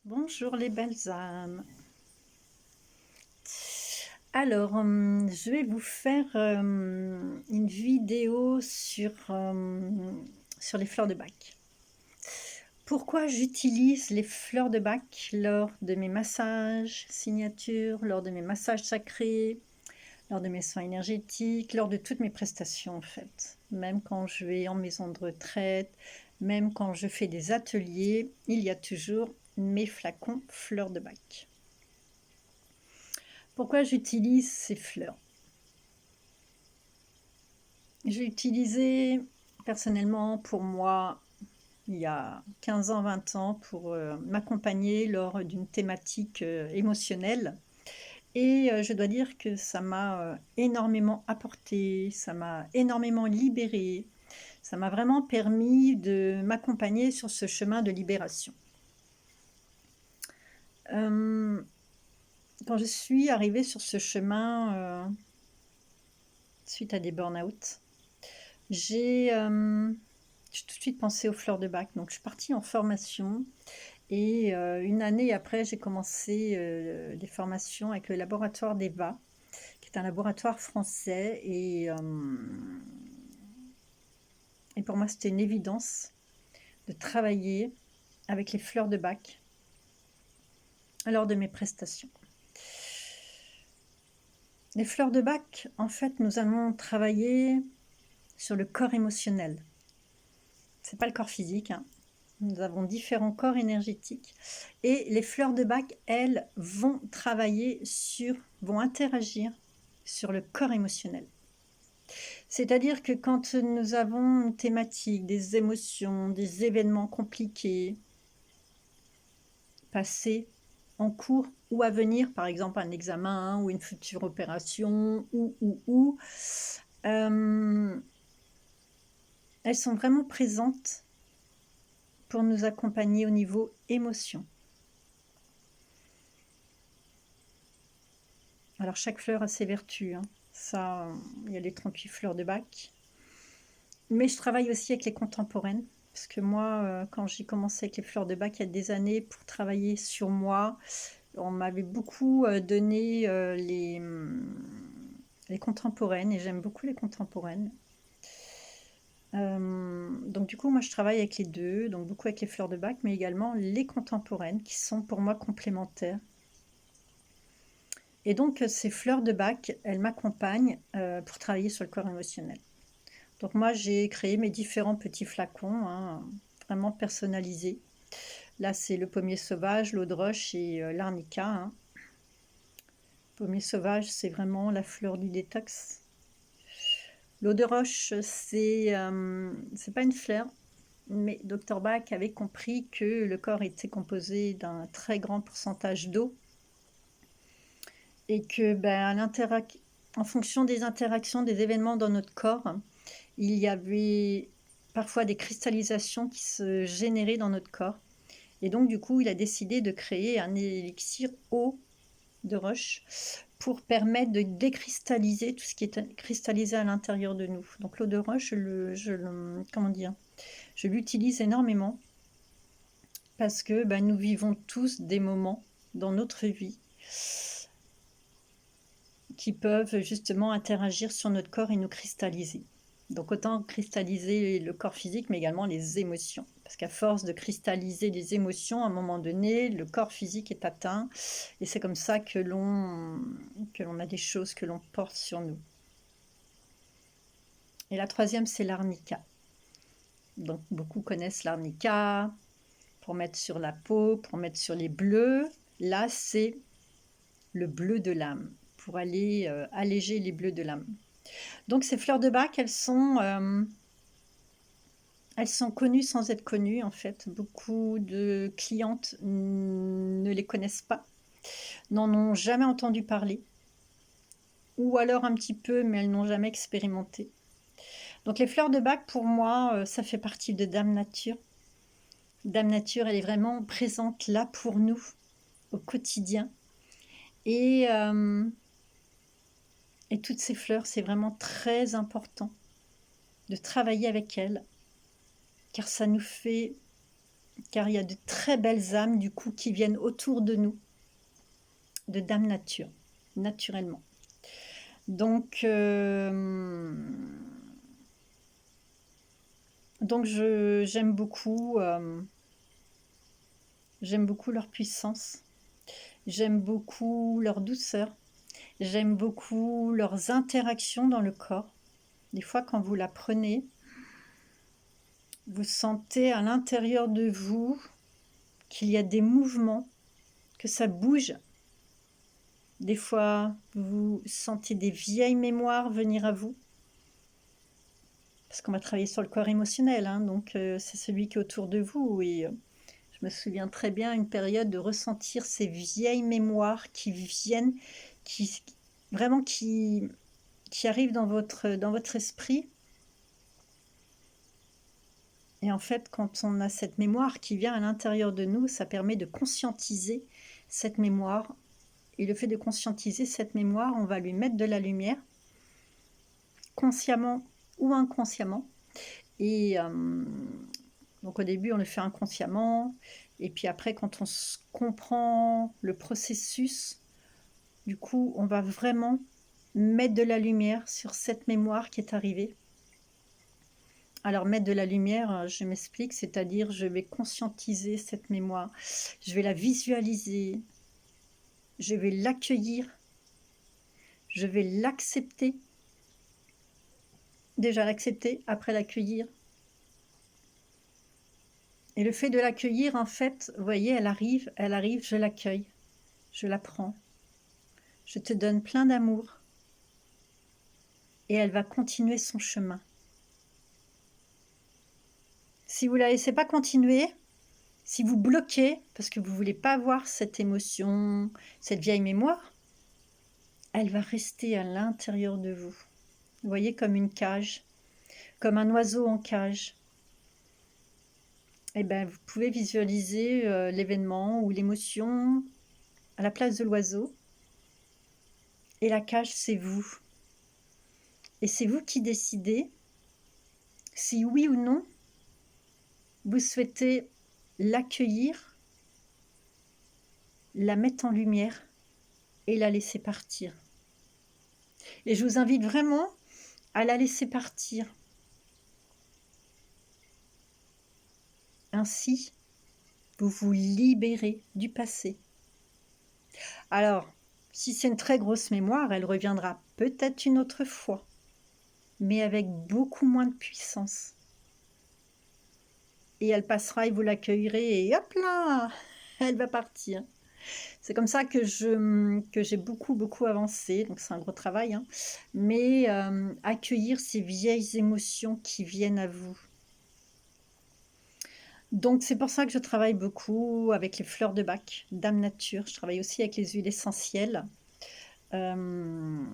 Bonjour les belles âmes. Alors, je vais vous faire une vidéo sur les fleurs de Bach. Pourquoi j'utilise les fleurs de Bach lors de mes massages signatures, lors de mes massages sacrés, lors de mes soins énergétiques, lors de toutes mes prestations en fait. Même quand je vais en maison de retraite, même quand je fais des ateliers, il y a toujours mes flacons fleurs de Bach. Pourquoi j'utilise ces fleurs? J'ai utilisé personnellement pour moi il y a 15 ans, 20 ans pour m'accompagner lors d'une thématique émotionnelle. Et je dois dire que ça m'a énormément apporté, ça m'a énormément libérée, ça m'a vraiment permis de m'accompagner sur ce chemin de libération. Quand je suis arrivée sur ce chemin suite à des burn-out, j'ai tout de suite pensé aux fleurs de Bach. Donc je suis partie en formation et une année après, j'ai commencé des formations avec le laboratoire d'Eva, qui est un laboratoire français et pour moi, c'était une évidence de travailler avec les fleurs de Bach lors de mes prestations. Les fleurs de Bach, en fait, nous allons travailler sur le corps émotionnel. C'est pas le corps physique, hein. Nous avons différents corps énergétiques et les fleurs de Bach, elles, vont interagir sur le corps émotionnel. C'est-à-dire que quand nous avons une thématique, des émotions, des événements compliqués, passés, en cours ou à venir, par exemple un examen ou une future opération elles sont vraiment présentes pour nous accompagner au niveau émotion. Alors chaque fleur a ses vertus, hein. Ça, il y a les 38 fleurs de Bach. Mais je travaille aussi avec les contemporaines, parce que moi, quand j'ai commencé avec les fleurs de Bach il y a des années pour travailler sur moi, on m'avait beaucoup donné les contemporaines, et j'aime beaucoup les contemporaines. Donc du coup, moi je travaille avec les deux, donc beaucoup avec les fleurs de Bach, mais également les contemporaines, qui sont pour moi complémentaires. Et donc ces fleurs de Bach, elles m'accompagnent pour travailler sur le corps émotionnel. Donc moi, j'ai créé mes différents petits flacons, hein, vraiment personnalisés. Là, c'est le pommier sauvage, l'eau de roche et l'arnica, hein. Pommier sauvage, c'est vraiment la fleur du détox. L'eau de roche, c'est pas une fleur, mais Dr Bach avait compris que le corps était composé d'un très grand pourcentage d'eau et que en fonction des interactions, des événements dans notre corps, il y avait parfois des cristallisations qui se généraient dans notre corps. Et donc, du coup, il a décidé de créer un élixir eau de roche pour permettre de décristalliser tout ce qui est cristallisé à l'intérieur de nous. Donc, l'eau de roche, je l'utilise énormément parce que nous vivons tous des moments dans notre vie qui peuvent justement interagir sur notre corps et nous cristalliser. Donc autant cristalliser le corps physique, mais également les émotions. Parce qu'à force de cristalliser les émotions, à un moment donné, le corps physique est atteint. Et c'est comme ça que l'on a des choses que l'on porte sur nous. Et la troisième, c'est l'arnica. Donc beaucoup connaissent l'arnica pour mettre sur la peau, pour mettre sur les bleus. Là, c'est le bleu de l'âme, pour aller alléger les bleus de l'âme. Donc ces fleurs de Bach, elles sont connues sans être connues en fait. Beaucoup de clientes ne les connaissent pas, n'en ont jamais entendu parler, ou alors un petit peu, mais elles n'ont jamais expérimenté. Donc les fleurs de Bach, pour moi, ça fait partie de Dame Nature. Dame Nature, elle est vraiment présente là pour nous, au quotidien. Et toutes ces fleurs, c'est vraiment très important de travailler avec elles, car ça nous fait car il y a de très belles âmes, du coup, qui viennent autour de nous, de Dame Nature, naturellement. Donc, j'aime beaucoup leur puissance, j'aime beaucoup leur douceur, j'aime beaucoup leurs interactions dans le corps. Des fois, quand vous la prenez, vous sentez à l'intérieur de vous qu'il y a des mouvements, que ça bouge. Des fois, vous sentez des vieilles mémoires venir à vous. Parce qu'on va travailler sur le corps émotionnel, hein, donc c'est celui qui est autour de vous. Et je me souviens très bien une période de ressentir ces vieilles mémoires qui viennent, qui vraiment qui arrivent dans votre esprit. Et en fait, quand on a cette mémoire qui vient à l'intérieur de nous, ça permet de conscientiser cette mémoire. Et le fait de conscientiser cette mémoire, on va lui mettre de la lumière, consciemment ou inconsciemment. Et donc au début, on le fait inconsciemment. Et puis après, quand on comprend le processus, du coup, on va vraiment mettre de la lumière sur cette mémoire qui est arrivée. Alors, mettre de la lumière, je m'explique, c'est-à-dire je vais conscientiser cette mémoire, je vais la visualiser, je vais l'accueillir, je vais l'accepter. Déjà l'accepter, après l'accueillir. Et le fait de l'accueillir, en fait, vous voyez, elle arrive, je l'accueille, je la prends. Je te donne plein d'amour. Et elle va continuer son chemin. Si vous ne la laissez pas continuer, si vous bloquez, parce que vous ne voulez pas voir cette émotion, cette vieille mémoire, elle va rester à l'intérieur de vous. Vous voyez, comme une cage, comme un oiseau en cage. Eh bien, vous pouvez visualiser l'événement ou l'émotion à la place de l'oiseau. Et la cage, c'est vous. Et c'est vous qui décidez si oui ou non vous souhaitez l'accueillir, la mettre en lumière et la laisser partir. Et je vous invite vraiment à la laisser partir. Ainsi, vous vous libérez du passé. Alors, si c'est une très grosse mémoire, elle reviendra peut-être une autre fois, mais avec beaucoup moins de puissance. Et elle passera et vous l'accueillerez et hop là, elle va partir. C'est comme ça que j'ai beaucoup avancé, donc c'est un gros travail, hein. Mais accueillir ces vieilles émotions qui viennent à vous. Donc c'est pour ça que je travaille beaucoup avec les fleurs de Bach, Dame Nature. Je travaille aussi avec les huiles essentielles. Je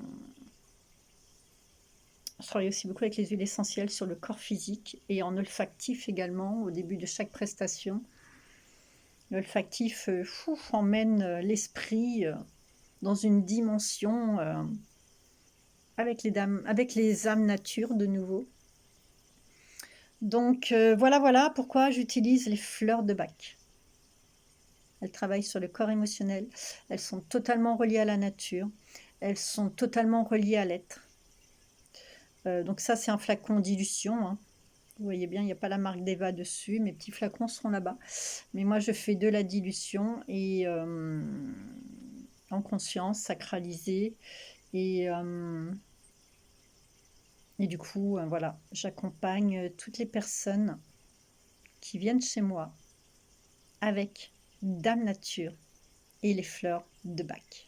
travaille aussi beaucoup avec les huiles essentielles sur le corps physique et en olfactif également au début de chaque prestation. L'olfactif emmène l'esprit dans une dimension avec les âmes nature de nouveau. Donc voilà pourquoi j'utilise les fleurs de Bach. Elles travaillent sur le corps émotionnel, elles sont totalement reliées à la nature, elles sont totalement reliées à l'être. Donc ça c'est un flacon dilution, hein. Vous voyez bien, il n'y a pas la marque d'Eva dessus, mes petits flacons seront là-bas. Mais moi je fais de la dilution et en conscience, sacralisée. Et du coup, voilà, j'accompagne toutes les personnes qui viennent chez moi avec Dame Nature et les fleurs de Bach.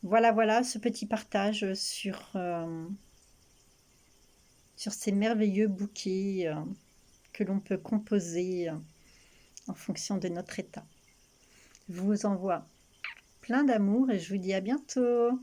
Voilà ce petit partage sur ces merveilleux bouquets que l'on peut composer en fonction de notre état. Je vous envoie plein d'amour et je vous dis à bientôt.